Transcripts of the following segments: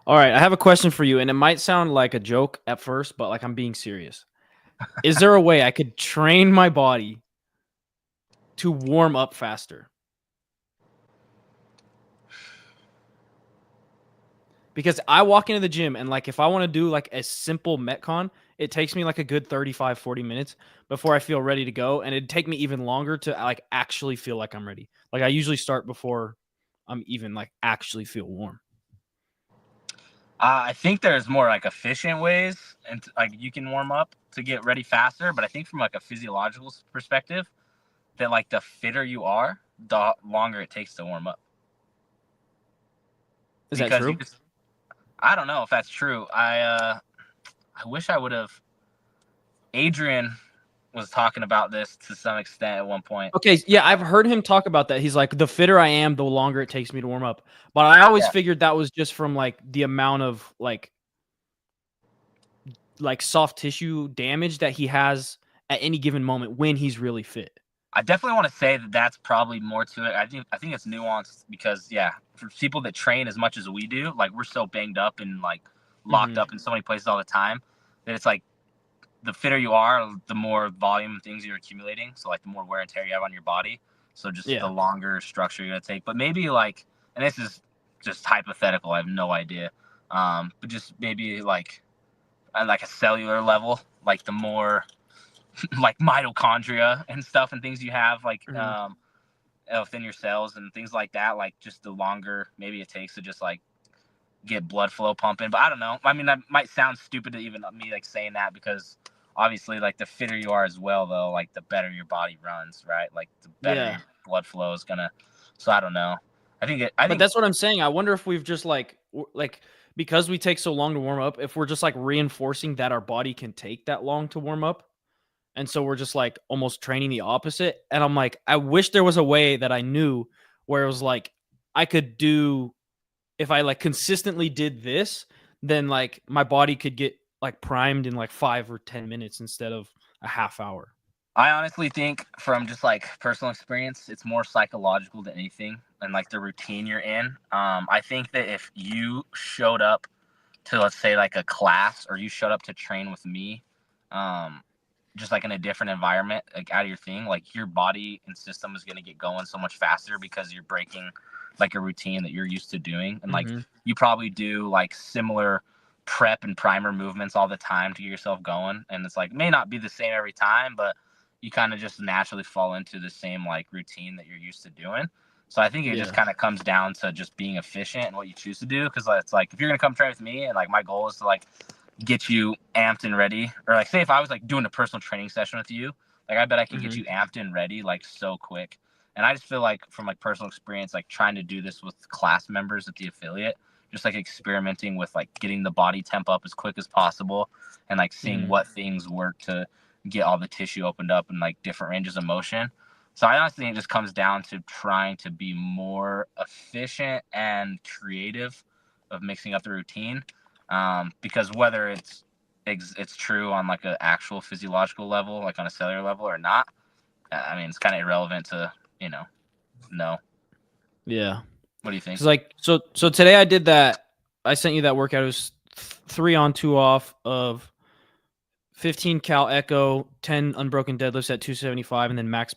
All right, I have a question for you, and it might sound like a joke at first, but like I'm being serious. Is there a way I could train my body to warm up faster? Because I walk into the gym and like if I want to do like a simple metcon, it takes me like a good 35, 40 minutes before I feel ready to go, and it'd take me even longer to like actually feel like I'm ready. Like I usually start before I'm even like actually feel warm. I think there's more like efficient ways, and like you can warm up to get ready faster. But I think from like a physiological perspective, that like the fitter you are, the longer it takes to warm up. Is that Because you true? just, I don't know if that's true. I wish I would have. Adrian was talking about this to some extent at one point. Okay, yeah, I've heard him talk about that. He's like, the fitter I am, the longer it takes me to warm up. But I always Yeah, figured that was just from like the amount of like soft tissue damage that he has at any given moment when he's really fit. I definitely want to say that that's probably more to it. I think it's nuanced because yeah, for people that train as much as we do, like we're so banged up and like locked Mm-hmm. up in so many places all the time that it's like the fitter you are, the more volume of things you're accumulating. So like the more wear and tear you have on your body. So just the Yeah. longer structure you're gonna take. But maybe like, and this is just hypothetical. I have no idea. But just maybe like at like a cellular level, like the more like mitochondria and stuff and things you have like Mm-hmm. within your cells and things like that. Like just the longer maybe it takes to just like get blood flow pumping. But I don't know. I mean, that might sound stupid to even me like saying that because obviously like the fitter you are as well though, like the better your body runs, right? Like the better Yeah. your blood flow is gonna. So I don't know. I But think that's what I'm saying. I wonder if we've just like because we take so long to warm up, if we're just like reinforcing that our body can take that long to warm up. And so we're just like almost training the opposite. And I'm like, I wish there was a way that I knew where it was like I could do if I like consistently did this, then like my body could get like primed in like 5 or 10 minutes instead of a half hour. I honestly think from just like personal experience, it's more psychological than anything and like the routine you're in. I think that if you showed up to let's say like a class or you showed up to train with me, um, just like in a different environment, like out of your thing, like your body and system is going to get going so much faster because you're breaking like a routine that you're used to doing. And like Mm-hmm. you probably do like similar prep and primer movements all the time to get yourself going. And it's like, may not be the same every time, but you kind of just naturally fall into the same like routine that you're used to doing. So I think it just Yeah. kind of comes down to just being efficient and what you choose to do. Because it's like if you're gonna come train with me, and like my goal is to like get you amped and ready, or like say if I was like doing a personal training session with you, like I bet I could get Mm-hmm. you amped and ready like so quick. And I just feel like from like personal experience, like trying to do this with class members at the affiliate, just like experimenting with like getting the body temp up as quick as possible, and like seeing Mm-hmm. what things work to get all the tissue opened up in like different ranges of motion. So I honestly think it just comes down to trying to be more efficient and creative of mixing up the routine. Because whether it's true on like an actual physiological level, like on a cellular level or not, I mean, it's kind of irrelevant to, you know, know. Yeah. What do you think? Cause like so today I did that. I sent you that workout. It was 3 on 2 off of 15 cal echo, 10 unbroken deadlifts at 275, and then max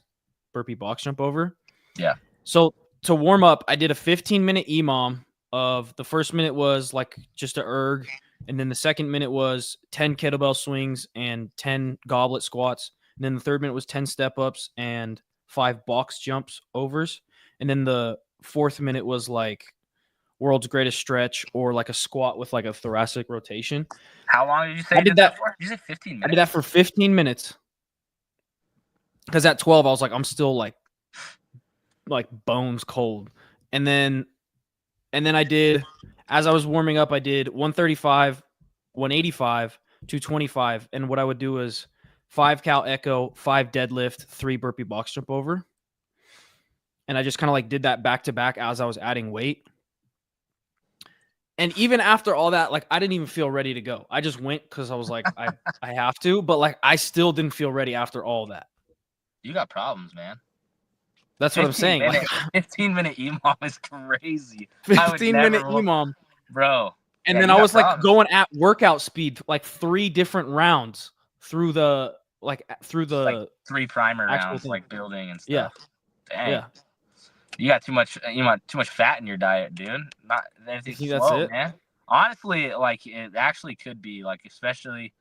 burpee box jump over. Yeah. So to warm up, I did a 15-minute EMOM of the first minute was like just a erg, and then the second minute was 10 kettlebell swings and 10 goblet squats. And then the third minute was 10 step ups and 5 box jumps overs. And then the fourth minute was like world's greatest stretch or like a squat with like a thoracic rotation. How long did you say I you did did that that. for? Did you say 15 I did that minutes? for 15 minutes because at 12 I was like, I'm still like bones cold. And then I did, as I was warming up, I did 135, 185, 225. And what I would do is 5 cal echo, 5 deadlift, 3 burpee box jump over. And I just kind of like did that back to back as I was adding weight. And even after all that, like I didn't even feel ready to go. I just went because I was like, I have to, but like I still didn't feel ready after all that. You got problems, man. That's what I'm 15 saying. Like minute 15-minute EMOM is crazy. I would 15-minute never, EMOM. bro. And Yeah, then you I got was like problems. going at workout speed, like 3 different rounds through the Just like 3 primer actual rounds, thing. like building and Yeah, stuff. Dang. yeah. You got too much. You got too much fat in your diet, dude. Not You everything's think that's slow, it? man. Honestly, like it actually could be like, especially.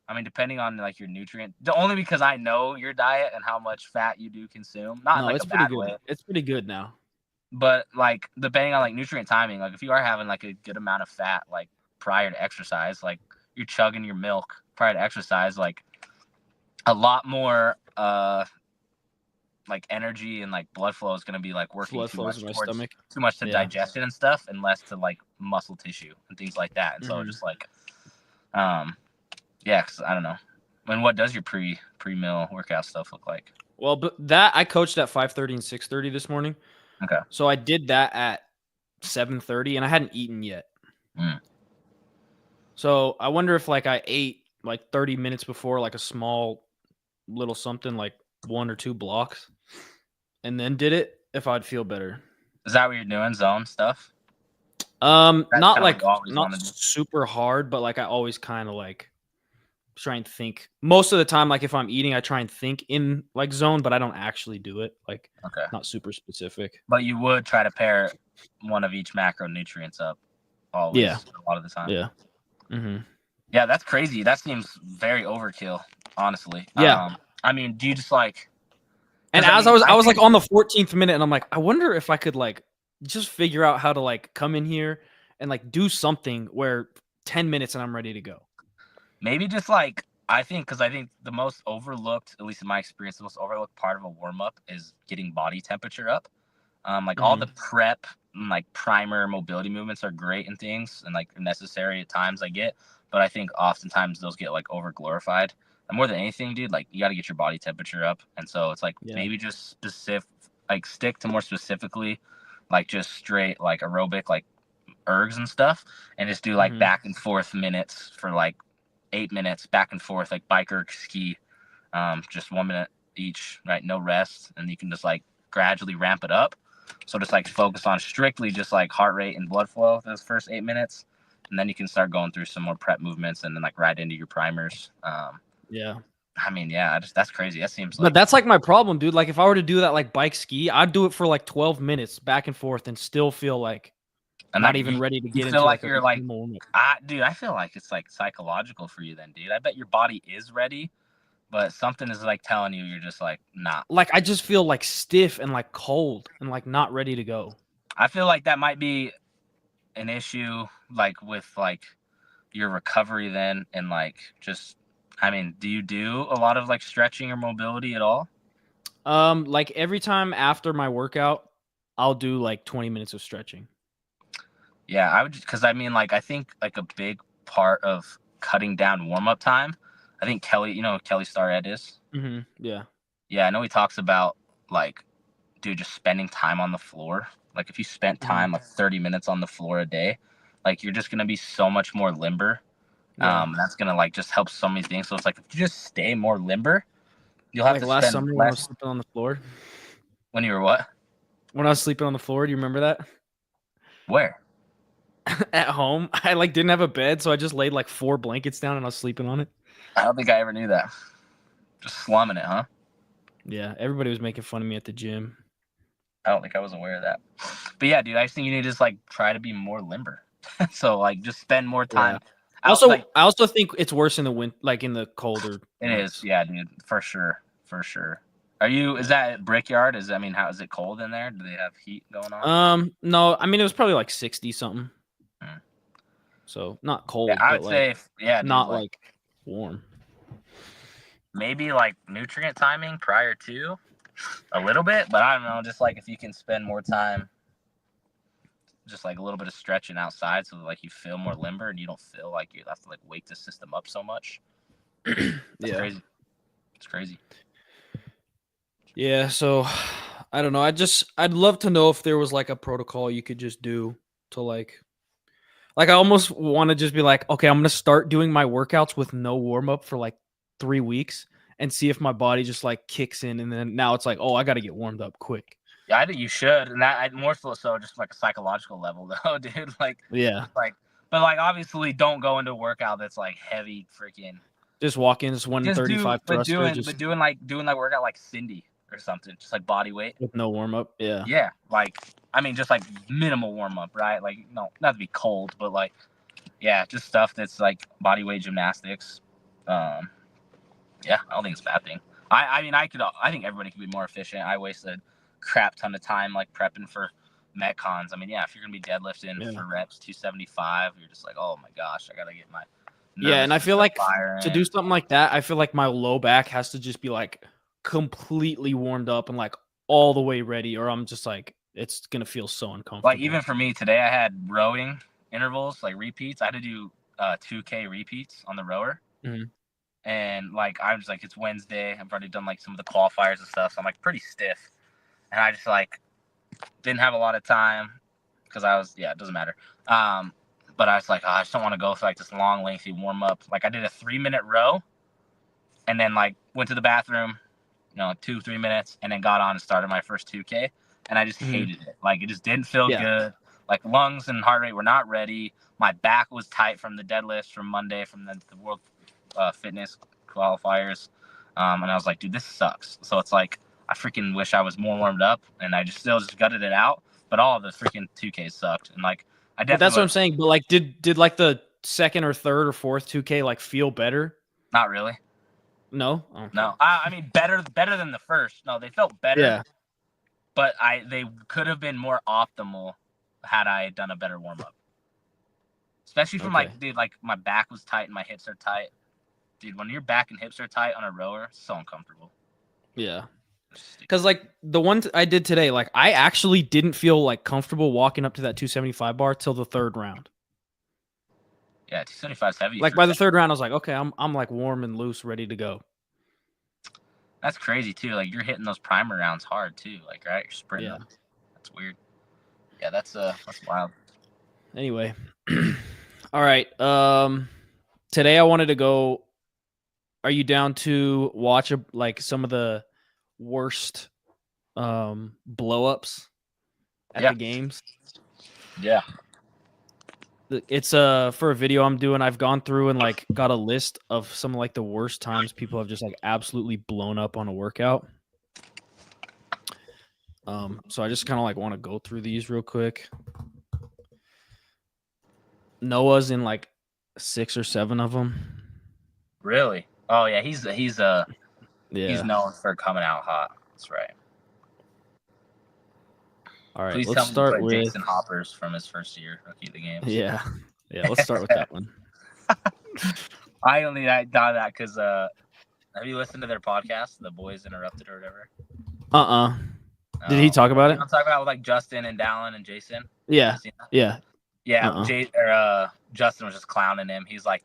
I mean, depending on like your nutrient. Only because I know your diet and how much fat you do consume. Not in No, like a it's pretty bad good. way, It's pretty good now. but like depending on like nutrient timing. Like if you are having like a good amount of fat like prior to exercise, like you're chugging your milk prior to exercise, like a lot more like energy and like blood flow is going to be like working Blood too flows much in my towards stomach. too much to Yeah. digestion and stuff, and less to like muscle tissue and things like that. And so just like yeah, cause I don't know. And what does your pre-meal workout stuff look like? Well, but that I coached at 5:30 and 6:30 this morning. Okay. So I did that at 7:30 and I hadn't eaten yet. Mm. So I wonder if like I ate like 30 minutes before, like a small little something like 1 or 2 blocks and then did it, if I'd feel better. Is that what you're doing? Zone stuff? Not kinda what like you always not wanna do. super hard, but like I always kind of like try and think. Most of the time, like if I'm eating, I try and think in like zone, but I don't actually do it. Like Okay. not super specific. But you would try to pair one of each macronutrients up always, Yeah. a lot of the time. Yeah. Mm-hmm. Yeah, that's crazy. That seems very overkill, honestly. Yeah. I mean, do you just like? And 'Cause as I was like think- on the 14th minute, and I'm like, I wonder if I could like just figure out how to like come in here and like do something where 10 minutes and I'm ready to go. maybe just like I think the most overlooked, at least in my experience, the most overlooked part of a warm up is getting body temperature up. Like all the prep, and, like primer mobility movements are great and things, and like necessary at times. I get, but I think oftentimes those get like over glorified. And more than anything, dude, like you got to get your body temperature up, and so it's like maybe just specific, like stick to more specifically, like just straight like aerobic, like ergs and stuff, and just do like back and forth minutes for like 8 minutes, back and forth, like bike or ski, just 1 minute each, right? No rest, and you can just like gradually ramp it up. So just like focus on strictly just like heart rate and blood flow those first 8 minutes, and then you can start going through some more prep movements and then like right into your primers. Yeah. I mean, yeah, that's crazy. That seems like But that's like my problem, dude. Like if I were to do that like bike ski, I'd do it for like 12 minutes back and forth and still feel like I'm not even ready to get feel into like like you're like, normal. dude, I feel like it's like psychological for you then, dude. I bet your body is ready, but something is like telling you you're just like not. Like I just feel like stiff and like cold and like not ready to go. I feel like that might be an issue like with like your recovery then, and like just, I mean, do you do a lot of like stretching or mobility at all? Like every time after my workout, I'll do like 20 minutes of stretching. Yeah, I would just, because I mean, like I think like a big part of cutting down warm up time. I think Kelly, you know who Kelly Starrett is? Yeah. Yeah, I know he talks about like, dude, just spending time on the floor. Like if you spent time like 30 minutes on the floor a day, like you're just gonna be so much more limber. That's gonna like just help so many things. So it's like if you just stay more limber, you'll have Like to last spend summer when I was less. sleeping on the floor. When you were what? When I was sleeping on the floor, do you remember that? Where? At home, I like didn't have a bed, so I just laid like 4 blankets down and I was sleeping on it. I don't think I ever knew that. Just slumming it, huh? Yeah, everybody was making fun of me at the gym. I don't think I was aware of that. But yeah, dude, I just think you need to just like try to be more limber. So like just spend more time. I also think it's worse in the winter, like in the colder. It is, yeah, dude, for sure. Is that Brickyard? How is it cold in there? Do they have heat going on? No, I mean it was probably like 60 something. So not cold. Yeah, I would say, dude, not like warm. Maybe like nutrient timing prior to a little bit, but I don't know, just like if you can spend more time just like a little bit of stretching outside so that, like you feel more limber and you don't feel like you have to like wake the system up so much. Crazy. It's crazy. Yeah, so I don't know. I'd love to know if there was like a protocol you could just do to like I almost want to just be like, okay, I'm going to start doing my workouts with no warm up for like 3 weeks and see if my body just like kicks in. And then now it's like, oh, I got to get warmed up quick. Yeah, I think you should. And that more so just like a psychological level though, dude. Like, yeah, like But like, obviously, don't go into a workout that's like heavy, freaking. Just walk in, just 135 thruster, just doing like workout like Cindy or something, just like body weight. with no warm up. Yeah. Yeah, like I mean, just like minimal warm up, right? Like no, not to be cold, but like yeah, just stuff that's like body weight gymnastics. Yeah, I don't think it's a bad thing. I mean, I think everybody could be more efficient. I wasted crap ton of time like prepping for metcons. I mean, yeah, if you're gonna be deadlifting for reps 275, you're just like, oh my gosh, I gotta get my and I feel like to do in. something like that, I feel like my low back has to just be like completely warmed up and like all the way ready, or I'm just like it's gonna feel so uncomfortable. Like even for me today, I had rowing intervals, like repeats. I had to do 2K repeats on the rower. Mhm. And like I was like, it's Wednesday. I've already done like some of the qualifiers and stuff, so I'm like pretty stiff. And I just like didn't have a lot of time because I was it doesn't matter. But I was like, oh, I just don't want to go for like this long, lengthy warm up. Like I did a 3-minute row, and then like went to the bathroom, 2-3 minutes, and then got on and started my first 2K. And I just hated it. Like it just didn't feel good. Like lungs and heart rate were not ready. My back was tight from the deadlifts from Monday from the World Fitness qualifiers. And I was like, dude, this sucks. So it's like, I freaking wish I was more warmed up, and I still gutted it out. But all of the freaking 2Ks sucked. And like, I definitely. But that's what I'm saying. But like, did like the second or third or fourth 2K like feel better? Not really. No. Okay. No. I mean, better than the first. No, they felt better. Yeah. But they could have been more optimal had I done a better warm up. Especially from like, dude, like my back was tight and my hips are tight. Dude, when your back and hips are tight on a rower, it's so uncomfortable. Yeah. Because like the one I did today, like I actually didn't feel like comfortable walking up to that 275 bar till the third round. Yeah, 275 is heavy. Like by the third round, I was like, okay, I'm like warm and loose, ready to go. That's crazy too. Like you're hitting those primer rounds hard too. Like right, you're sprinting. Yeah. That's weird. Yeah, that's wild. Anyway, all right. Today I wanted to go. Are you down to watch like some of the worst blow ups at the games? Yeah. It's for a video I'm doing. I've gone through and like got a list of some of like the worst times people have just like absolutely blown up on a workout. So I just kind of like want to go through these real quick. Noah's in like 6 or 7 of them. Really? Oh yeah, he's known for coming out hot. That's right. All right, please let's start with Jason Hoppers from his first year rookie of the game. Yeah, let's start with that one. I thought that because have you listened to their podcast, The Boys Interrupted or whatever? Did he talk about it? I'm talking about like Justin and Dallin and Jason. Yeah. Justin was just clowning him. He's like,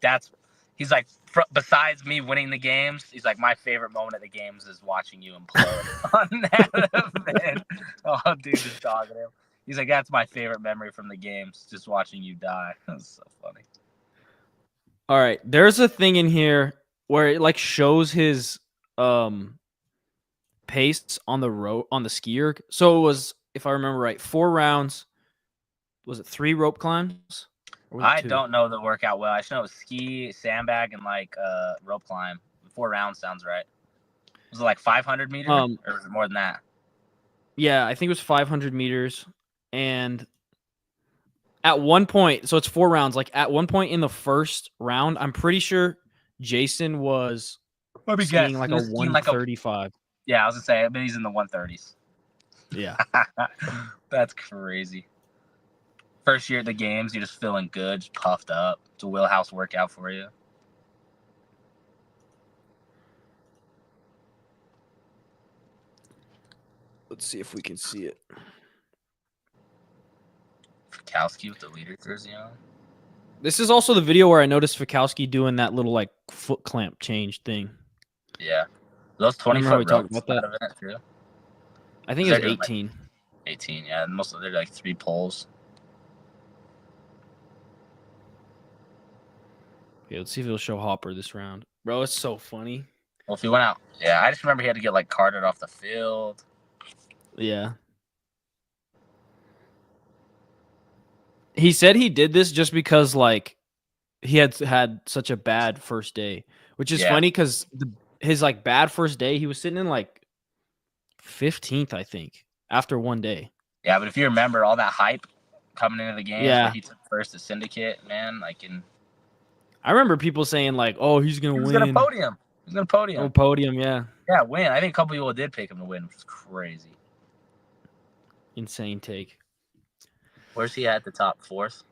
besides me winning the games, he's like, my favorite moment of the games is watching you implode on that event. Oh, dude, just dogging him. He's like, that's my favorite memory from the games, just watching you die. That's so funny. All right, there's a thing in here where it like shows his pace on the skier. So it was, if I remember right, 4 rounds. Was it 3 rope climbs? I don't know the workout well. I should know it was ski, sandbag, and like rope climb. 4 rounds sounds right. Was it like 500 meters or was it more than that? Yeah, I think it was 500 meters. And at one point, so it's 4 rounds. Like at one point in the first round, I'm pretty sure Jason was skiing like a 135. Yeah, I was gonna say, I bet he's in the 130s. Yeah. That's crazy. First year at the games, you're just feeling good, just puffed up. It's a wheelhouse workout for you. Let's see if we can see it. Fikowski with the leader jersey on. This is also the video where I noticed Fikowski doing that little like foot clamp change thing. Yeah. Those 20-foot ropes about that event too. I think it was 18. Like 18, yeah. Most of them are like 3 poles. Okay, let's see if it'll show Hopper this round. Bro, it's so funny. Well, if he went out, yeah, I just remember he had to get like carted off the field. Yeah. He said he did this just because like he had such a bad first day, which is Yeah. funny because his like bad first day, he was sitting in like 15th, I think, after one day. Yeah, but if you remember all that hype coming into the games Yeah. where he took first to Syndicate, man, like I remember people saying like, "Oh, he's gonna he was win." gonna podium. He's gonna podium. Oh, podium, yeah. Yeah, win. I think a couple people did pick him to win, which is crazy. Insane take. Where's he at the top? 4th?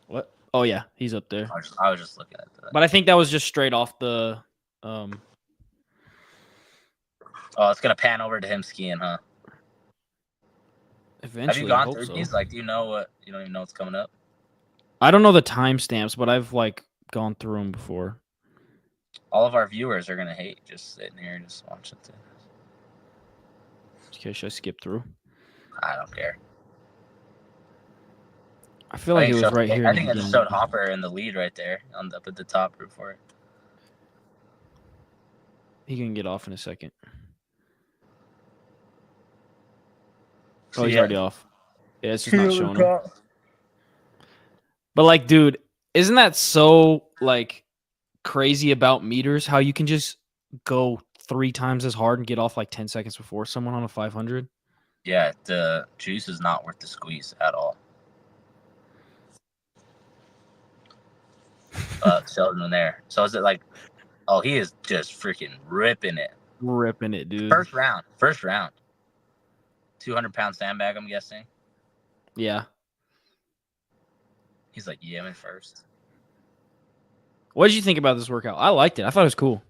What? Oh yeah, he's up there. I was just looking at that. But I think that was just straight off the Oh, it's gonna pan over to him skiing, huh? eventually. Have you I gone hope through so. these? Like, do you know what? You don't even know what's coming up. I don't know the timestamps, but I've like gone through them before. All of our viewers are gonna hate just sitting here and just watching things. Okay, should I skip through? I don't care. I feel like it was right here. I think it just showed Hopper in the lead right there, up at the top root for it. He can get off in a second. So Oh, he's yeah. already off. Yeah, it's just not showing him. But like, dude, isn't that so like crazy about meters? How you can just go 3 times as hard and get off like 10 seconds before someone on a 500? Yeah, the juice is not worth the squeeze at all. Sheldon there. So is it like, oh, he is just freaking ripping it. Ripping it, dude. First round. 200-pound sandbag, I'm guessing. Yeah. He's like, yeah, I'm in first. What did you think about this workout? I liked it. I thought it was cool.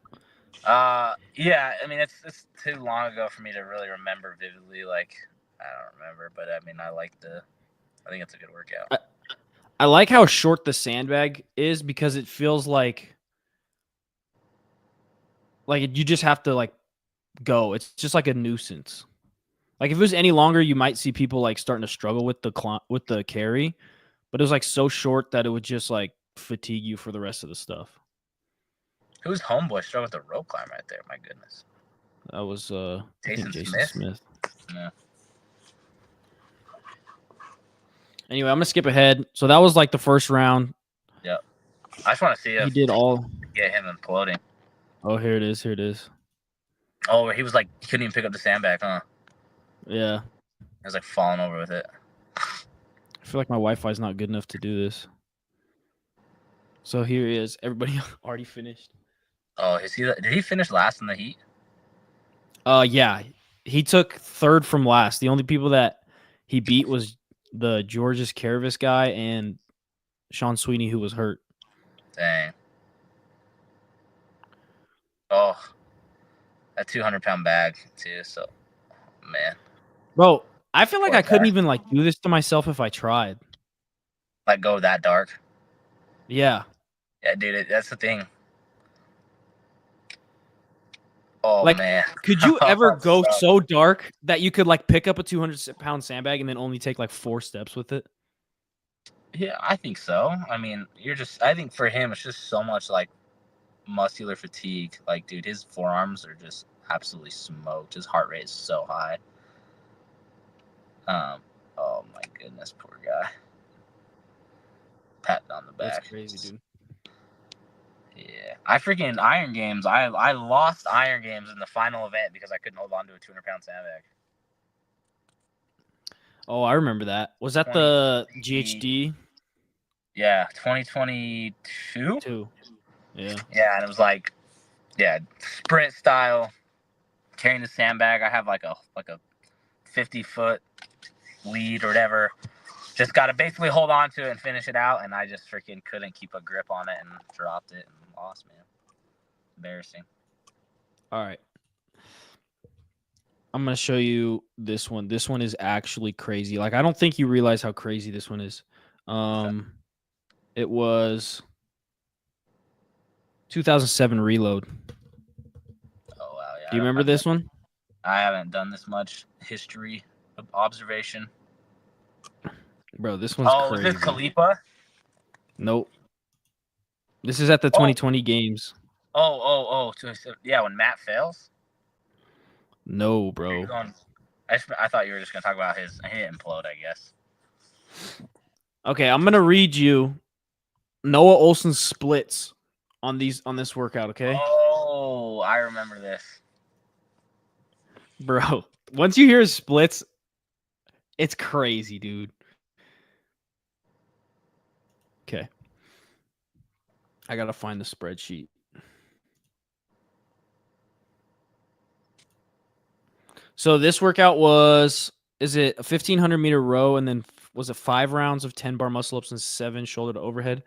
Yeah, I mean, it's too long ago for me to really remember vividly. Like, I don't remember, but I mean, I think it's a good workout. I like how short the sandbag is because it feels like you just have to like go. It's just like a nuisance. Like if it was any longer, you might see people like starting to struggle with the carry, but it was like so short that it would just like fatigue you for the rest of the stuff. Who's homeboy struggling with the rope climb right there? My goodness. That was I think Jason Smith. Yeah. Anyway, I'm gonna skip ahead. So that was like the first round. Yep. I just want to see if He did all. Get him imploding. Oh, here it is. Here it is. Oh, he was like, he couldn't even pick up the sandbag, huh? Yeah. He was like falling over with it. I feel like my Wi-Fi is not good enough to do this. So here he is. Everybody already finished. Oh, did he finish last in the heat? Yeah. He took 3rd from last. The only people that he beat was the Georges Caravis guy and Sean Sweeney, who was hurt. Dang. Oh, that 200-pound bag too. So, man. Bro, I feel like Poor I couldn't guy. even like do this to myself if I tried. Like go that dark. Yeah. Yeah, dude, that's the thing. Oh, Like, man. could you ever go so dark that you could like pick up a 200-pound sandbag and then only take like 4 steps with it? Yeah, I think so. I mean, I think for him, it's just so much like muscular fatigue. Like, dude, his forearms are just absolutely smoked. His heart rate is so high. Oh my goodness, poor guy. Pat on the back. That's crazy, dude. Yeah, I freaking Iron Games. I lost Iron Games in the final event because I couldn't hold on to a 200-pound sandbag. Oh, I remember that. Was that the GHD? Yeah, 2022. 2. Yeah. Yeah, and it was like, yeah, sprint style, carrying the sandbag. I have like a 50-foot lead or whatever. Just got to basically hold on to it and finish it out, and I just freaking couldn't keep a grip on it and dropped it and lost, man. Embarrassing. All right. I'm going to show you this one. This one is actually crazy. Like, I don't think you realize how crazy this one is. It was 2007 Reload. Oh, wow. Yeah, Do you remember this one? I haven't done this much history of observation. Bro, this one's crazy. Oh, is this Khalipa? Nope. This is at the 2020 games. Oh. Yeah, when Matt fails? No, bro. I thought you were just gonna talk about his implode, I guess. Okay, I'm gonna read you Noah Olson's splits on this workout. Okay, Oh, I remember this. bro. Once you hear his splits, it's crazy, dude. Okay, I gotta find the spreadsheet. So this workout is it a 1500 meter row and then was it 5 rounds of 10 bar muscle ups and 7 shoulder to overhead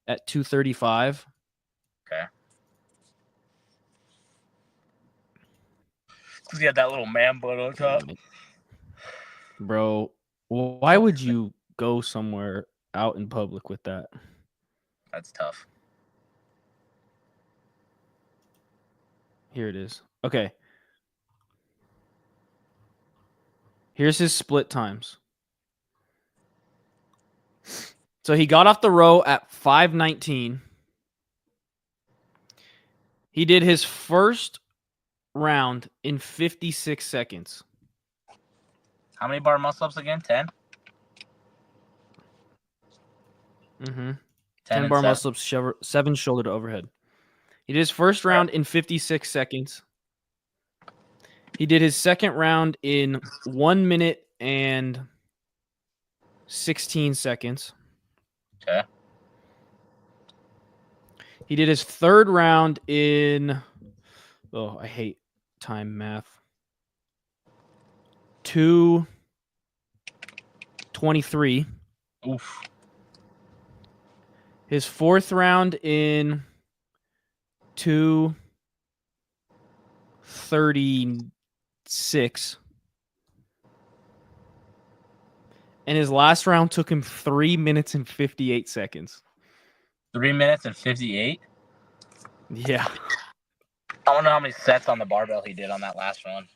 at 235? Okay. Because he had that little man butt on top. Bro, why would you go somewhere out in public with that? That's tough. Here it is. Okay. Here's his split times. So he got off the row at 5:19. He did his first round in 56 seconds. How many bar muscle ups again? 10? Mm-hmm. 10 bar muscle ups, 7 shoulder to overhead. He did his first round in 56 seconds. He did his second round in 1 minute and 16 seconds. Okay. He did his third round in, oh, I hate time math, 2:23. Oof. His fourth round in 2:36. And his last round took him 3 minutes and 58 seconds. 3 minutes and 58? Yeah. I wonder how many sets on the barbell he did on that last one.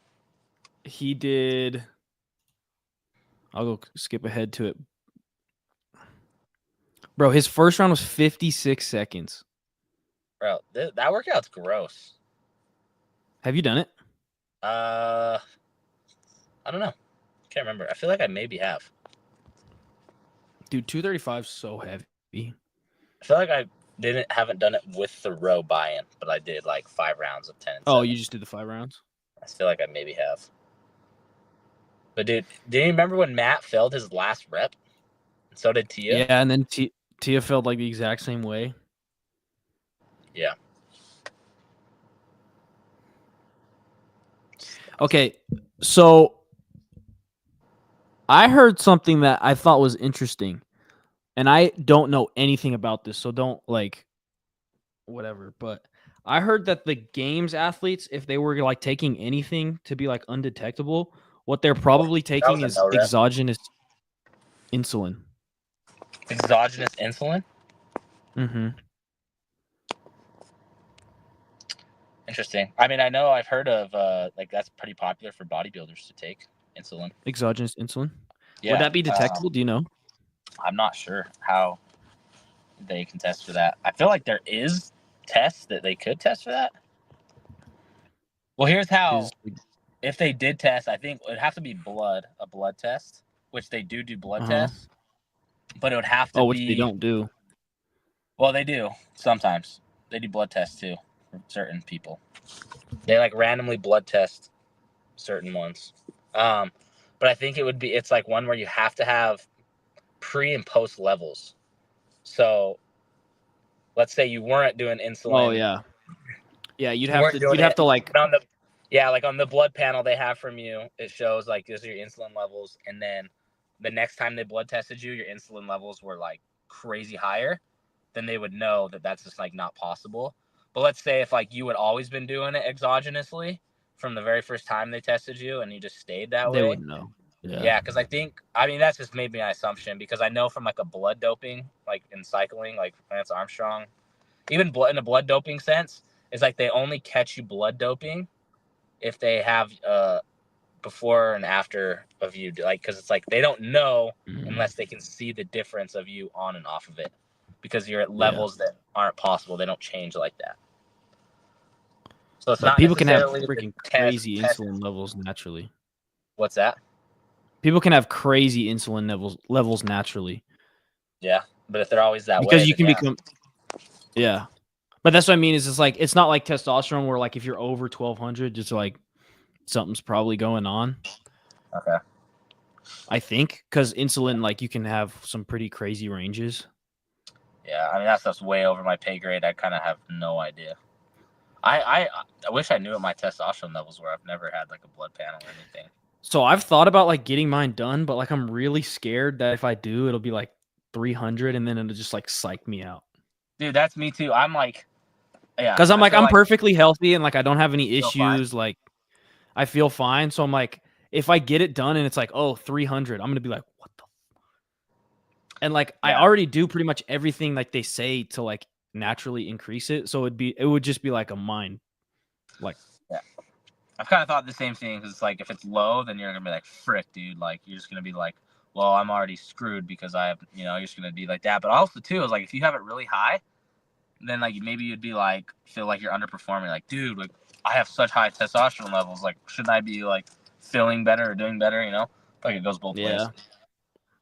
He did. I'll go skip ahead to it. Bro, his first round was 56 seconds. Bro, that workout's gross. Have you done it? I don't know. Can't remember. I feel like I maybe have. Dude, 235 is so heavy. I feel like I haven't done it with the row buy-in, but I did like 5 rounds of 10. Oh, you just did the 5 rounds? I feel like I maybe have. But dude, do you remember when Matt failed his last rep? And so did Tia. Yeah, and then Tia felt like the exact same way. Yeah. Okay, so I heard something that I thought was interesting, and I don't know anything about this, so don't like whatever. But I heard that the games athletes, if they were like taking anything to be like undetectable, what they're probably taking is exogenous insulin. Exogenous insulin? Mm-hmm. Interesting. I mean, I know I've heard of like that's pretty popular for bodybuilders to take insulin. Exogenous insulin? Yeah. Would that be detectable? Do you know? I'm not sure how they can test for that. I feel like there is tests that they could test for that. Well, here's how. If they did test, I think it would have to be a blood test, which they do blood tests. But it would have to be. Which they don't do. Well, they do sometimes. They do blood tests too for certain people. They like randomly blood test certain ones. But I think it's like one where you have to have pre and post levels. So let's say you weren't doing insulin. Oh yeah. Yeah, you'd have to like on the blood panel they have from you, it shows like these are your insulin levels, and then the next time they blood tested you, your insulin levels were like crazy higher, then they would know that that's just like not possible. But let's say if like you had always been doing it exogenously from the very first time they tested you and you just stayed that way. They wouldn't know. Yeah, because that's just maybe my assumption, because I know from like a blood doping, like in cycling, like Lance Armstrong, even in a blood doping sense, is like they only catch you blood doping if they have before and after of you, like, because it's like they don't know unless they can see the difference of you on and off of it, because you're at levels that aren't possible. They don't change like that. So it's not people can have freaking crazy insulin levels naturally. What's that? People can have crazy insulin levels naturally. Yeah, but if they're always that because way, you then can yeah. become but that's what I mean is it's not like testosterone where like if you're over 1200 just like something's probably going on. Okay. I think because insulin like you can have some pretty crazy ranges. Yeah, I mean that stuff's way over my pay grade. I kind of have no idea. I wish I knew what my testosterone levels were. I've never had like a blood panel or anything. So I've thought about like getting mine done, but like I'm really scared that if I do, it'll be like 300 and then it'll just like psych me out. Dude, that's me too. I'm like, yeah, Because I'm I like, feel I'm perfectly healthy and like I don't have any feel fine. issues. Like I feel fine. So I'm like, if I get it done and it's like, oh, 300, I'm gonna be like, what the? And like I Yeah. already do pretty much everything like they say to like naturally increase it. So it would just be like a mind. Like Yeah. I've kind of thought the same thing because it's like if it's low, then you're gonna be like, frick, dude. Like you're just gonna be like, well, I'm already screwed because I have, you're just gonna be like that. But also too is like if you have it really high, then like maybe you'd be like feel like you're underperforming. Like, dude, like I have such high testosterone levels. Like, shouldn't I be like feeling better or doing better? Like it goes both ways.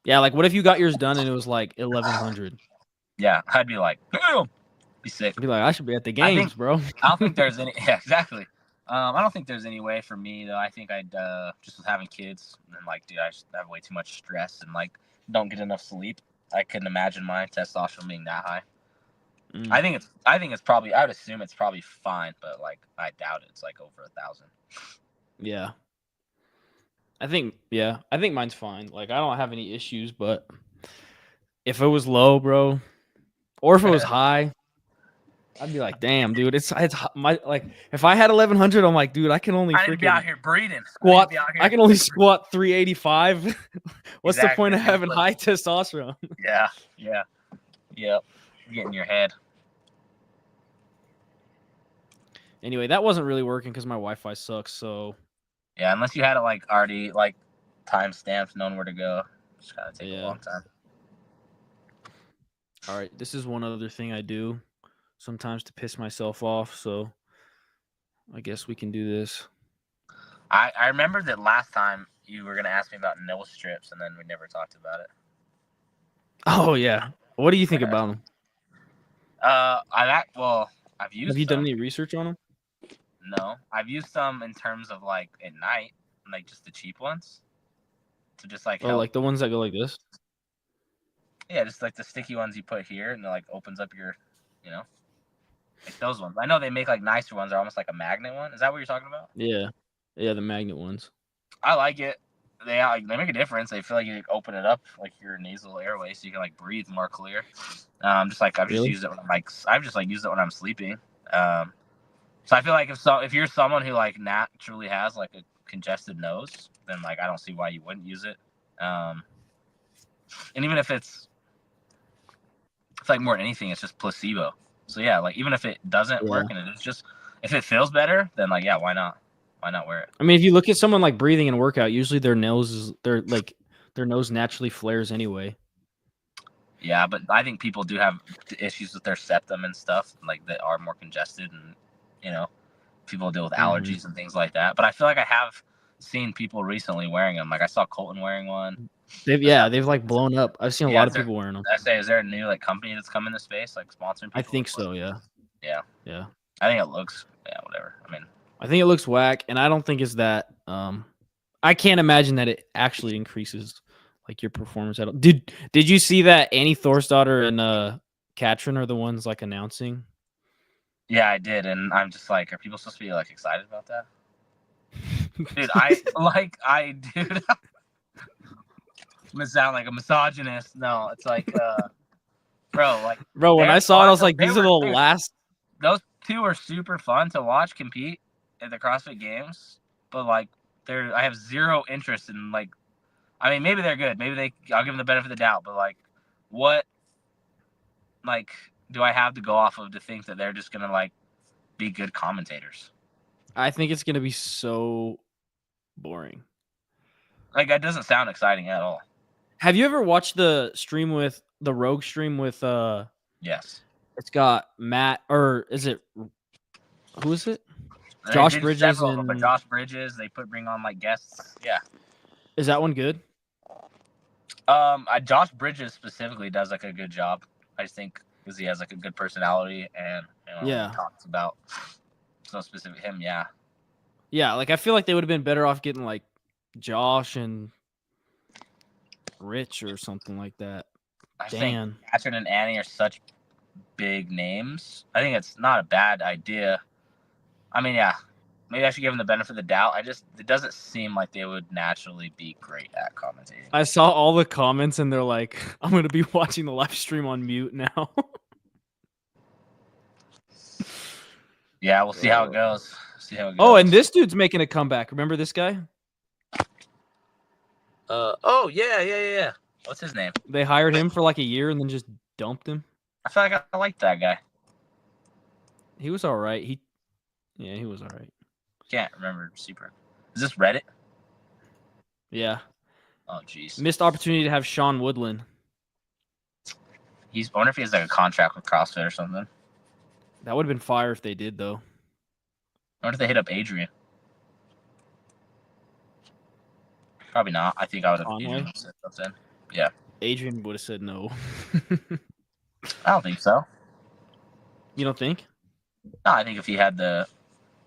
Yeah, like what if you got yours done and it was like 1100? Yeah, I'd be like, damn, be sick. I'd be like, I should be at the games, bro. I don't think there's any. Yeah, exactly. I don't think there's any way for me though. I think I'd just with having kids and like, dude, I just have way too much stress and like don't get enough sleep. I couldn't imagine my testosterone being that high. I think it's probably. I would assume it's probably fine, but like I doubt it. It's like over 1,000. Yeah. I think mine's fine. Like I don't have any issues, but if it was low, bro, or if it was high, I'd be like, damn, dude, it's my like if I had 1100, I'm like, dude, I can only I'd be out here breathing. Squat. I can only squat 385. What's the point of having high testosterone? Yeah. Get in your head. Anyway, that wasn't really working because my Wi-Fi sucks. So yeah, unless you had it like already like time stamped, knowing where to go, it's kind of take a long time. All right, this is one other thing I do sometimes to piss myself off. So I guess we can do this. I remember that last time you were gonna ask me about nose strips, and then we never talked about it. Oh yeah, what do you think about them? I've used. Have you done any research on them? No, I've used some in terms of like at night, like just the cheap ones, to just like help. Like the ones that go like this. Yeah, just like the sticky ones you put here, and it like opens up your, like those ones. I know they make like nicer ones. They're almost like a magnet one. Is that what you're talking about? Yeah, the magnet ones. I like it. They make a difference. They feel like you open it up like your nasal airway, so you can like breathe more clear. Just like I've just used it when I'm used it when I'm sleeping. So I feel like if you're someone who like naturally has like a congested nose, then like I don't see why you wouldn't use it. And even if it's like more than anything, it's just placebo. So yeah, like even if it doesn't work and it's just if it feels better, then like yeah, why not? Why not wear it? I mean, if you look at someone like breathing in a workout, usually their nose naturally flares anyway. Yeah, but I think people do have issues with their septum and stuff, like that are more congested, and people deal with allergies and things like that. But I feel like I have seen people recently wearing them. Like I saw Colton wearing one. They've like blown up. I've seen a lot of people wearing them. I say, is there a new like company that's come into space, like sponsoring people? I think so. Yeah. Yeah. I think it looks whatever. I mean, I think it looks whack, and I don't think it's that. I can't imagine that it actually increases like your performance at all. Did you see that Annie Thorsdottir and Katrin are the ones like announcing? Yeah, I did, and I'm just like, are people supposed to be like excited about that? Dude, I dude. I'm gonna sound like a misogynist. No, it's like, bro, when I saw it, I was like, these are the last. Those two are super fun to watch compete at the CrossFit Games, but like, I have zero interest in like. I mean, maybe they're good. Maybe I'll give them the benefit of the doubt. But like, what, like, do I have to go off of to think that they're just gonna like be good commentators? I think it's gonna be so boring. Like, that doesn't sound exciting at all. Have you ever watched the Rogue stream with Yes. It's got Matt, or is it who is it? Josh Bridges Josh Bridges. They bring on like guests. Yeah. Is that one good? Josh Bridges specifically does like a good job. I just think because he has like a good personality and Yeah. he talks about so specific him. Yeah, Yeah, like I feel like they would have been better off getting like Josh and Rich or something like that. I think Dan. Catherine and Annie are such big names. I think it's not a bad idea. I mean, yeah, maybe I should give them the benefit of the doubt. It doesn't seem like they would naturally be great at commentating. I saw all the comments and they're like, I'm gonna be watching the live stream on mute now. Yeah, we'll see how it goes. Oh, and this dude's making a comeback. Remember this guy? Oh yeah. What's his name? They hired him for like a year and then just dumped him. I feel like I like that guy. He was all right. He was all right. Can't remember super. Is this Reddit? Yeah. Oh jeez. Missed opportunity to have Sean Woodland. I wonder if he has like a contract with CrossFit or something. That would have been fire if they did, though. I wonder if they hit up Adrian. Probably not. I think I would have said something. Yeah. Adrian would have said no. I don't think so. You don't think? No, I think if he had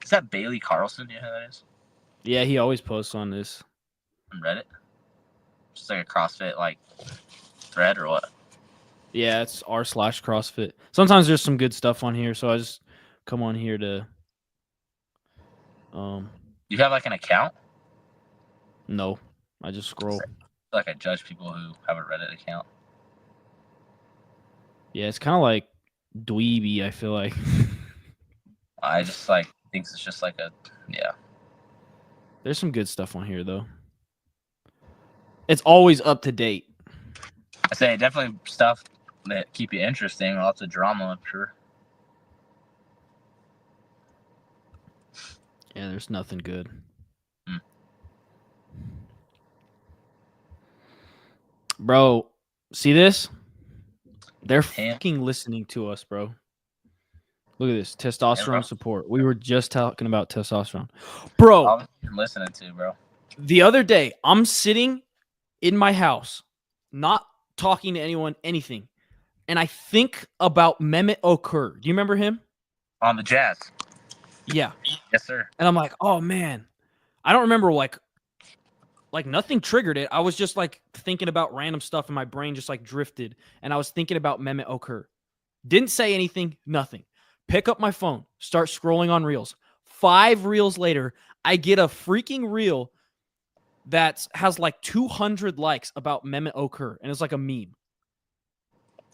is that Bailey Carlson? Do you know who that is? Yeah, he always posts on this. On Reddit? Just like a CrossFit like thread or what? Yeah, it's r/CrossFit. Sometimes there's some good stuff on here, so I just come on here to. You have like an account? No, I just scroll. I feel like I judge people who have a Reddit account. Yeah, it's kind of like dweeby. I feel like. I just like thinks it's just like yeah. There's some good stuff on here though. It's always up to date. I say definitely stuff that keep you interesting. Lots of drama, I'm sure. Yeah, there's nothing good. Bro, see this? They're fucking listening to us, bro. Look at this. Testosterone support. We were just talking about testosterone. Bro. I'm listening to, bro. The other day, I'm sitting in my house, not talking to anyone, anything. And I think about Mehmet Okur. Do you remember him? On the Jazz. Yeah. Yes, sir. And I'm like, oh, man. I don't remember, like nothing triggered it. I was just, like, thinking about random stuff, and my brain just, like, drifted. And I was thinking about Mehmet Okur. Didn't say anything, nothing. Pick up my phone, start scrolling on Reels. 5 Reels later, I get a freaking reel that has like 200 likes about Mehmet Okur, and it's like a meme.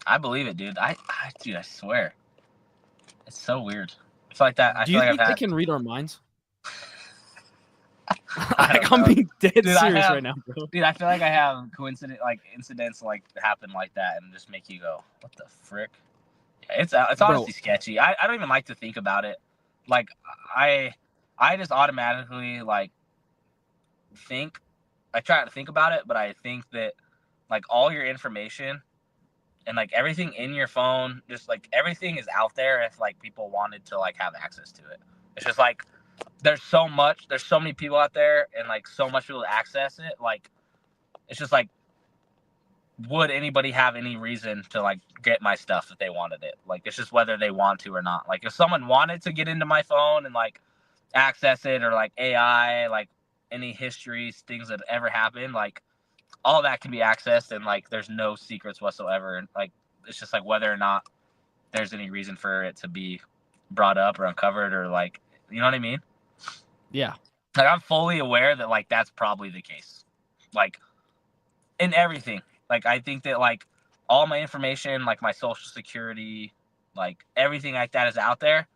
I believe it, dude. I swear. It's so weird. I feel like that. Do you think they can read our minds? I'm being dead serious right now, bro. Dude, I feel like I have incidents like happen like that and just make you go, what the frick? It's honestly sketchy. I don't even like to think about it. Like I just automatically like I try to think about it, but I think that like all your information and like everything in your phone, just like everything is out there if like people wanted to like have access to it. It's just like there's so many people out there and like so much people access it. Like it's just like, would anybody have any reason to like get my stuff if they wanted it? Like it's just whether they want to or not. Like if someone wanted to get into my phone and like access it, or like AI, like any histories, things that ever happened, like all that can be accessed, and like there's no secrets whatsoever. And like it's just like whether or not there's any reason for it to be brought up or uncovered, or like, you know what I mean? Yeah. Like I'm fully aware that like that's probably the case. Like in everything. Like, I think that, like, all my information, like, my social security, like, everything like that is out there.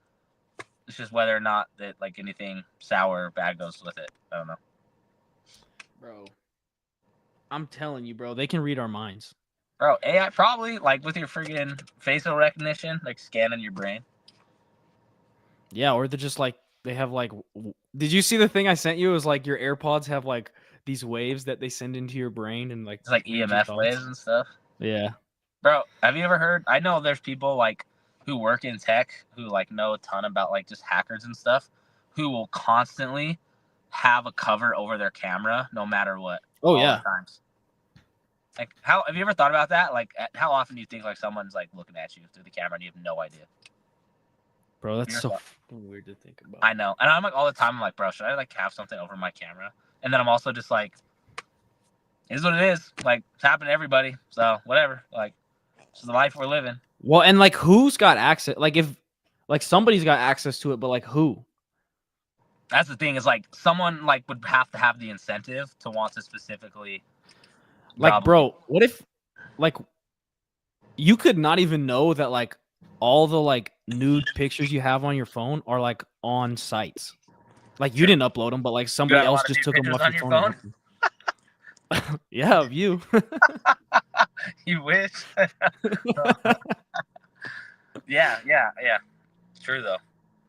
It's just whether or not that, like, anything sour or bad goes with it. I don't know. Bro. I'm telling you, bro. They can read our minds. Bro, AI probably, like, with your friggin' facial recognition, like, scanning your brain. Yeah, or they're just, like, they have, like... Did you see the thing I sent you? It was, like, your AirPods have, like... these waves that they send into your brain, and like it's like EMF waves and stuff. Yeah, bro, have you ever heard? I know there's people like who work in tech who like know a ton about like just hackers and stuff, who will constantly have a cover over their camera no matter what. Oh all yeah, the times. Like, how have you ever thought about that? Like, how often do you think like someone's like looking at you through the camera and you have no idea? bro, that's You're so fu- fucking weird to think about. I know, and I'm like all the time. I'm like, bro, should I like have something over my camera? And then I'm also just like, it is what it is. Like, it's happening to everybody. So whatever. Like, it's the life we're living. Well, and like, who's got access? Like, if like somebody's got access to it, but like who? That's the thing. Is like someone like would have to have the incentive to want to specifically. Like, bro, what if like you could not even know that like all the like nude pictures you have on your phone are like on sites. Like you didn't upload them, but like You somebody got a else lot of just nude took them pictures off on your your phone. Yeah, of you. You wish. Yeah. True though,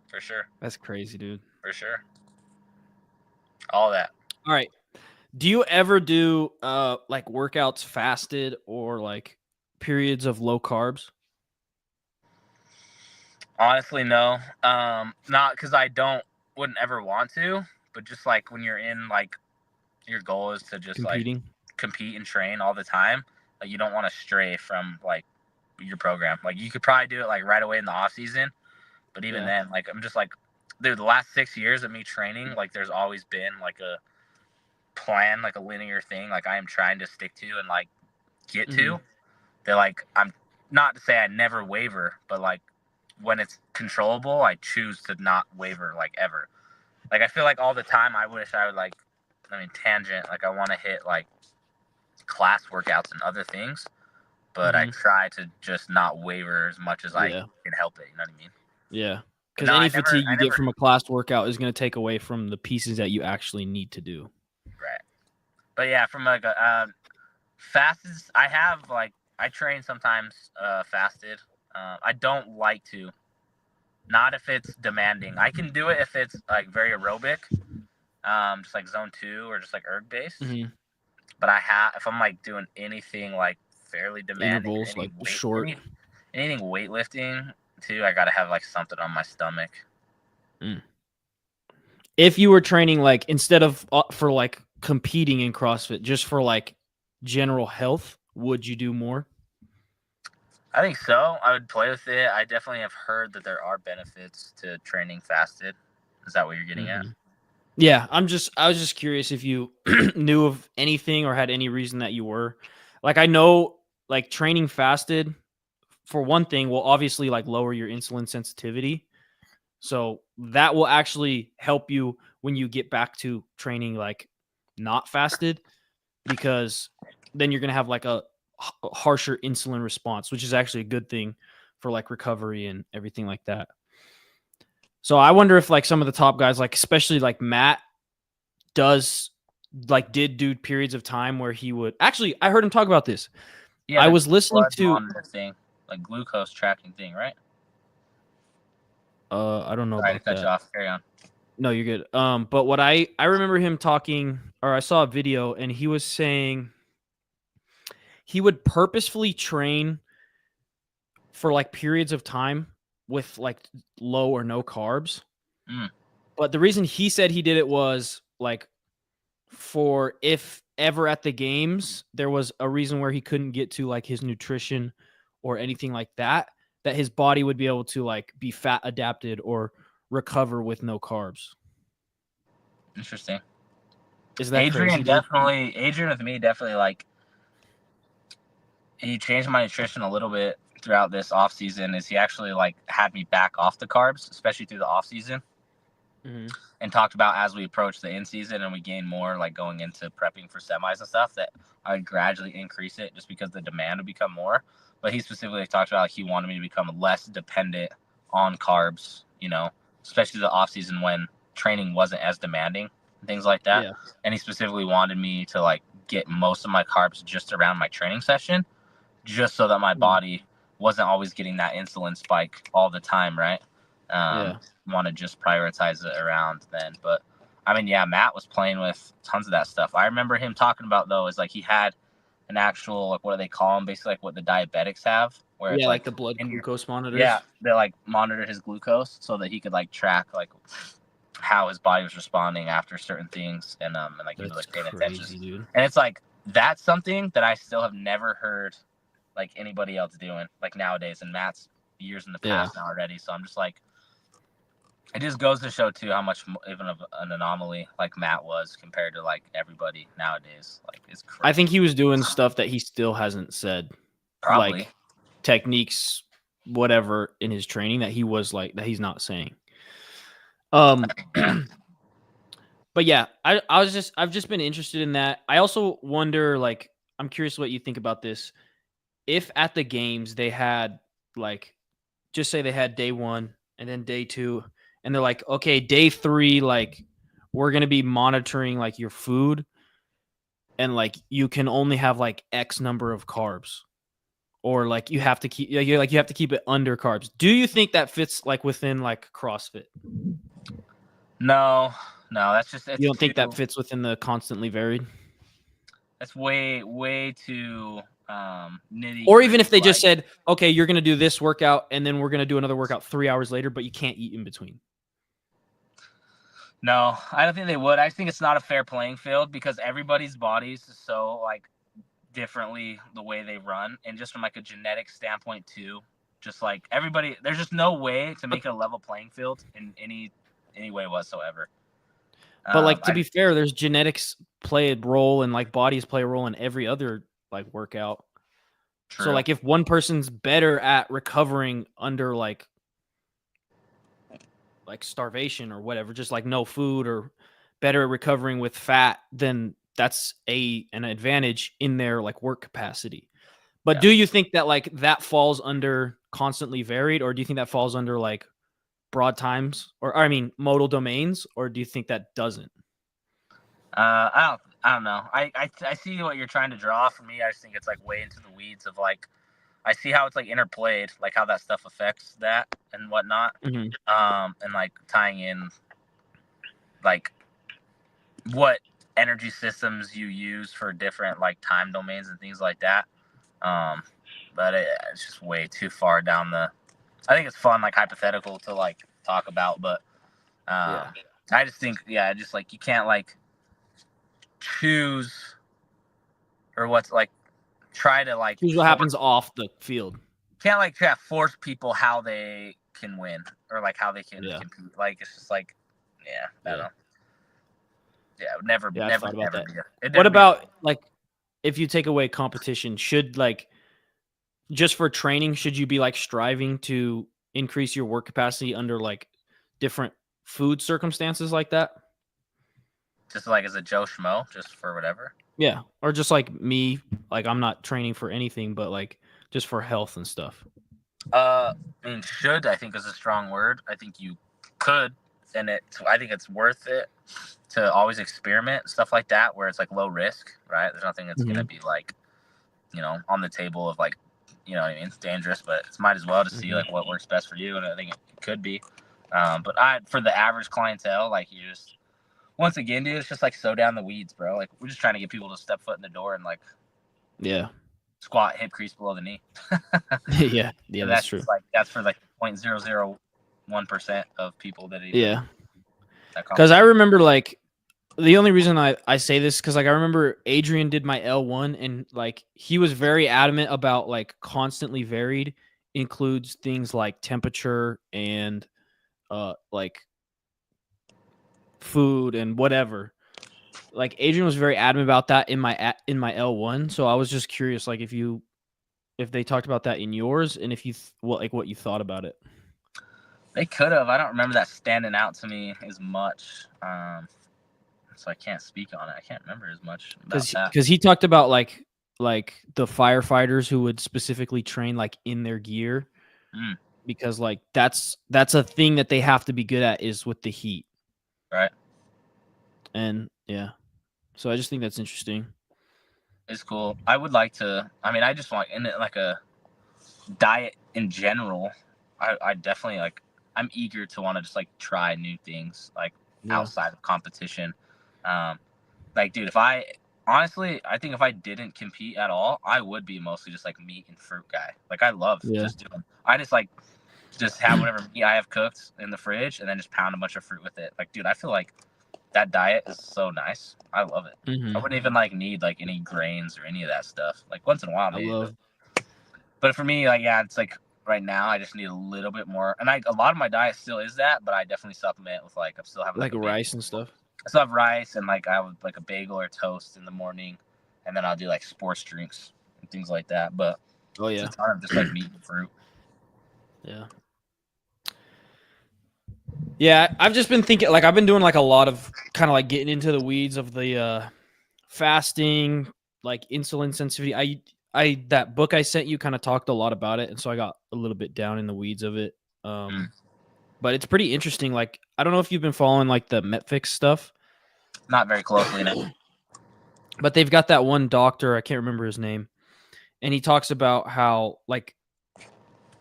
for sure, That's crazy, dude. for sure. All that. All right. Do you ever do like workouts fasted or like periods of low carbs? Honestly, no. Not because I wouldn't ever want to, but just like when you're in like your goal is to just like Competing? compete and train all the time. Like you don't want to stray from like your program. Like you could probably do it like right away in the off season, but even then, like I'm just like, dude, the last 6 years of me training, like there's always been like a plan, like a linear thing, like I am trying to stick to and like get to. They're like, I'm not to say I never waver, but like when it's controllable, I choose to not waver like ever. Like I feel like all the time I wish I would like, I mean, tangent, like I want to hit like class workouts and other things, but I try to just not waver as much as I can help it. You know what I mean? Yeah. Because No, any fatigue you get from a class workout is going to take away from the pieces that you actually need to do. Right. But yeah, from like a fasts, I have like, I train sometimes fasted. I don't like to. Not if it's demanding. I can do it if it's like very aerobic, just like zone 2 or just like erg based. But if I'm like doing anything like fairly demanding, intervals like short, anything weightlifting too, I gotta have like something on my stomach. If you were training like instead of for like competing in CrossFit, just for like general health, would you do more? I think so. I would play with it. I definitely have heard that there are benefits to training fasted. Is that what you're getting at? Yeah, I was just curious if you knew of anything or had any reason that you were. Like I know like training fasted for one thing will obviously like lower your insulin sensitivity. So that will actually help you when you get back to training like not fasted, because then you're going to have like a harsher insulin response, which is actually a good thing for like recovery and everything like that. So I wonder if like some of the top guys, like especially like Matt, did do periods of time where he would actually, I heard him talk about this. Yeah, I was listening to thing, like glucose tracking thing, right? I don't know about that. You off. Carry on. No, you're good. But what I remember him talking, or I saw a video, and he was saying he would purposefully train for like periods of time with like low or no carbs. But the reason he said he did it was like for if ever at the games there was a reason where he couldn't get to like his nutrition or anything like that, that his body would be able to like be fat adapted or recover with no carbs. Interesting. Is that Adrian crazy? Adrian with me definitely like he changed my nutrition a little bit throughout this off season. Is he actually like had me back off the carbs, especially through the off season, and talked about as we approach the in season and we gain more like going into prepping for semis and stuff that I would gradually increase it just because the demand would become more. But he specifically talked about like he wanted me to become less dependent on carbs, you know, especially the off season when training wasn't as demanding and things like that. And he specifically wanted me to like get most of my carbs just around my training session, just so that my body wasn't always getting that insulin spike all the time, right? Want to just prioritize it around then. But I mean, yeah, Matt was playing with tons of that stuff. I remember him talking about though is like he had an actual like what do they call them? Basically like what the diabetics have, where it's like the blood glucose monitors. Yeah, they like monitored his glucose so that he could like track like how his body was responding after certain things, and like he was That's like paying crazy, attention. dude. And it's like that's something that I still have never heard like anybody else doing like nowadays. And Matt's years in the past now already, so I'm just like, it just goes to show too how much even of an anomaly like Matt was compared to like everybody nowadays. Like it's crazy. I think he was doing stuff that he still hasn't said, Probably. like techniques, whatever in his training that he was like that he's not saying. Yeah. But yeah, I've just been interested in that. I also wonder, like, I'm curious what you think about this. If at the games they had like, just say they had day 1 and then day 2, and they're like, okay, day 3, like we're gonna be monitoring like your food, and like you can only have like X number of carbs, or like you have to keep you have to keep it under carbs. Do you think that fits like within like CrossFit? No, that's just You don't think that fits within the constantly varied? That's way too nitty. Or even if they just said, okay, you're going to do this workout and then we're going to do another workout 3 hours later, but you can't eat in between. No, I don't think they would. I think it's not a fair playing field because everybody's bodies is so like differently the way they run, and just from like a genetic standpoint too. Just like everybody, there's just no way to make it a level playing field in any way whatsoever. But like to be fair, there's genetics play a role and like bodies play a role in every other like workout. True. So like if one person's better at recovering under like starvation or whatever, just like no food, or better at recovering with fat, then that's an advantage in their like work capacity. But do you think that like that falls under constantly varied, or do you think that falls under like broad times, or I mean modal domains, or do you think that doesn't? I don't know. I see what you're trying to draw. For me, I just think it's like way into the weeds of like, I see how it's like interplayed, like how that stuff affects that and whatnot. Mm-hmm. And like tying in like what energy systems you use for different like time domains and things like that. But it's just way too far down the. I think it's fun, like hypothetical to like talk about, but I just think, just like you can't like choose or what's like try to like choose what happens off the field. Can't like try to force people how they can win or like how they can compete. Like it's just like, I don't know. Yeah, it would never be. What about like if you take away competition, should like just for training, should you be like striving to increase your work capacity under like different food circumstances like that? Just like as a Joe Schmo, just for whatever. Yeah, or just like me, like I'm not training for anything, but like just for health and stuff. I mean, should I think is a strong word. I think you could, and I think it's worth it to always experiment stuff like that, where it's like low risk, right? There's nothing that's gonna be like, on the table of like, it's dangerous, but it's might as well to see like what works best for you, and I think it could be. But for the average clientele, like you just. Once again, dude, it's just like so down the weeds, bro. Like we're just trying to get people to step foot in the door and like, squat, hip crease below the knee. yeah, that's true. Like that's for like 0.001% of people that. Because I remember like the only reason I say this because like I remember Adrian did my L1 and like he was very adamant about like constantly varied includes things like temperature and like food and whatever. Like Adrian was very adamant about that in my L1, so I was just curious like if they talked about that in yours and if you what you thought about it. They could have. I don't remember that standing out to me as much. So I can't speak on it. I can't remember as much about that. Because he talked about like the firefighters who would specifically train like in their gear because like that's a thing that they have to be good at is with the heat. Right. And so I just think that's interesting. It's cool. I would like to. I mean, I just want in it like a diet in general. I definitely like. I'm eager to want to just like try new things like outside of competition. Like, dude, I think if I didn't compete at all, I would be mostly just like meat and fruit guy. Like, I love just doing. I just like just have whatever meat I have cooked in the fridge, and then just pound a bunch of fruit with it. Like, dude, I feel like that diet is so nice. I love it. I wouldn't even like need like any grains or any of that stuff. Like once in a while, maybe. But for me, like, yeah, it's like right now I just need a little bit more. And a lot of my diet still is that, but I definitely supplement with like I'm still having like rice and stuff. I still have rice and like I have like a bagel or toast in the morning, and then I'll do like sports drinks and things like that. But it's a ton of just like meat and fruit. Yeah. Yeah, I've just been thinking, like, I've been doing like a lot of kind of like getting into the weeds of the fasting, like insulin sensitivity. That book I sent you kind of talked a lot about it, and so I got a little bit down in the weeds of it. But it's pretty interesting. Like, I don't know if you've been following like the Metfix stuff. Not very closely, no. But they've got that one doctor, I can't remember his name, and he talks about how like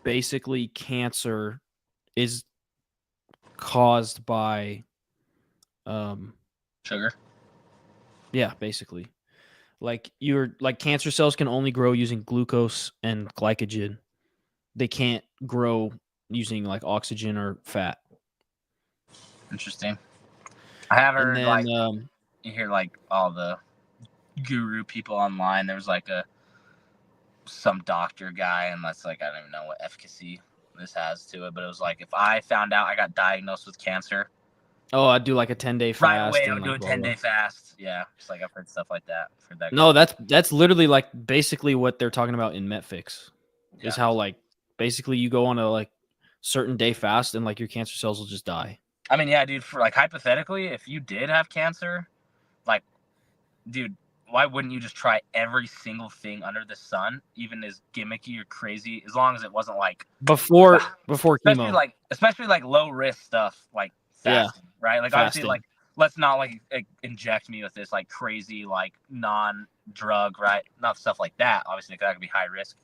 basically cancer is caused by sugar. Yeah, basically. Like cancer cells can only grow using glucose and glycogen. They can't grow using like oxygen or fat. Interesting. I have heard then, like you hear like all the guru people online. There was like some doctor guy, and that's like I don't even know what efficacy this has to it, but it was like if I found out I got diagnosed with cancer, I'd do like a 10-day fast. Right away, I would do a 10-day fast. Yeah, just like I've heard stuff like that. For that. No, that's literally like basically what they're talking about in Metfix. Yeah. Is how like basically you go on a like certain day fast and like your cancer cells will just die. I mean, yeah, dude. For like hypothetically, if you did have cancer, like, dude, why wouldn't you just try every single thing under the sun, even as gimmicky or crazy, as long as it wasn't like before chemo, especially like low risk stuff like fasting, right? Like fasting. Obviously, like let's not like inject me with this like crazy like non-drug, right? Not stuff like that. Obviously, that could be high risk,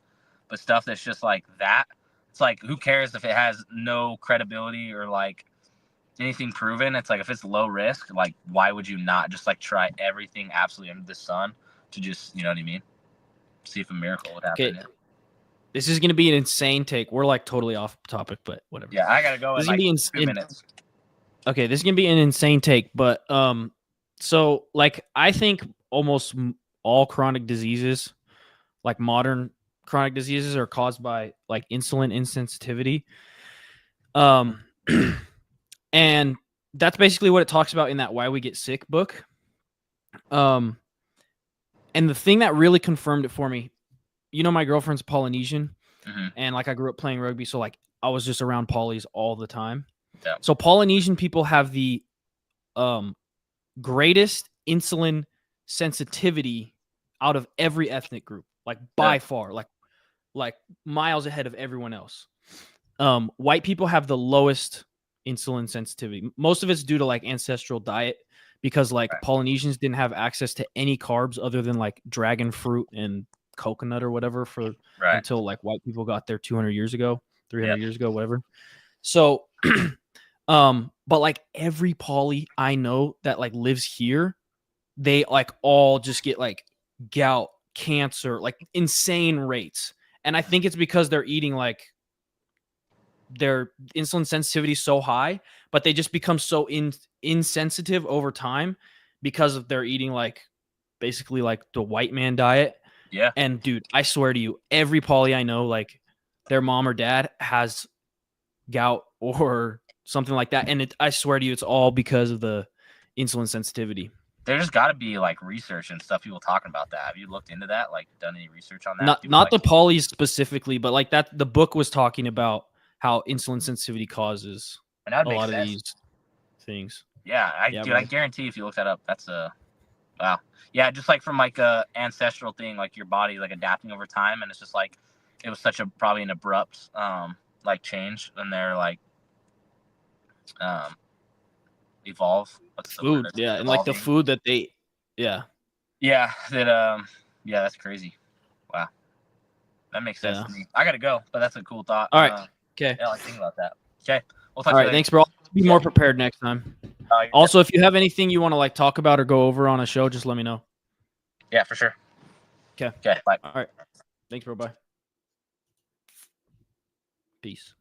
but stuff that's just like that. It's like who cares if it has no credibility or like anything proven. It's like if it's low risk, like why would you not just like try everything absolutely under the sun to just, you know what I mean, see if a miracle would happen. Okay. This is going to be an insane take. We're like totally off topic, but whatever. Yeah, I gotta go in like 2 minutes. Okay, this is gonna be an insane take, but so like I think almost all chronic diseases, like modern chronic diseases, are caused by like insulin insensitivity. And that's basically what it talks about in that Why We Get Sick book. And the thing that really confirmed it for me, you know, my girlfriend's Polynesian, and like I grew up playing rugby, so like I was just around Polys all the time. Yeah. So Polynesian people have the greatest insulin sensitivity out of every ethnic group, like by far, like miles ahead of everyone else. White people have the lowest insulin sensitivity. Most of it's due to like ancestral diet, because like Polynesians didn't have access to any carbs other than like dragon fruit and coconut or whatever until like white people got there 200 years ago, 300 years ago, whatever. So but like every poly I know that like lives here, they like all just get like gout, cancer, like insane rates. And I think it's because they're eating like their insulin sensitivity is so high, but they just become so insensitive over time because of their eating like basically like the white man diet. Yeah. And dude, I swear to you, every poly I know, like their mom or dad has gout or something like that. And I swear to you, it's all because of the insulin sensitivity. There's got to be like research and stuff, people talking about that. Have you looked into that? Like done any research on that? Not the polys specifically, but like that, the book was talking about how insulin sensitivity causes a lot of these things. Yeah, I guarantee if you look that up, that's wow. Yeah, just like from like a ancestral thing, like your body like adapting over time, and it's just like it was such a probably an abrupt like change, and they're like evolve. What's the food? word? Yeah, and like the food that they, yeah, that yeah, that's crazy. Wow, that makes sense to me. I gotta go, but that's a cool thought. All right. Okay. Yeah, I think about that. Okay. We'll talk All right. later. Thanks, bro. Be more prepared next time. Also, if you have anything you want to like talk about or go over on a show, just let me know. Yeah, for sure. Okay. Okay. Bye. All right. Thanks, bro. Bye. Peace.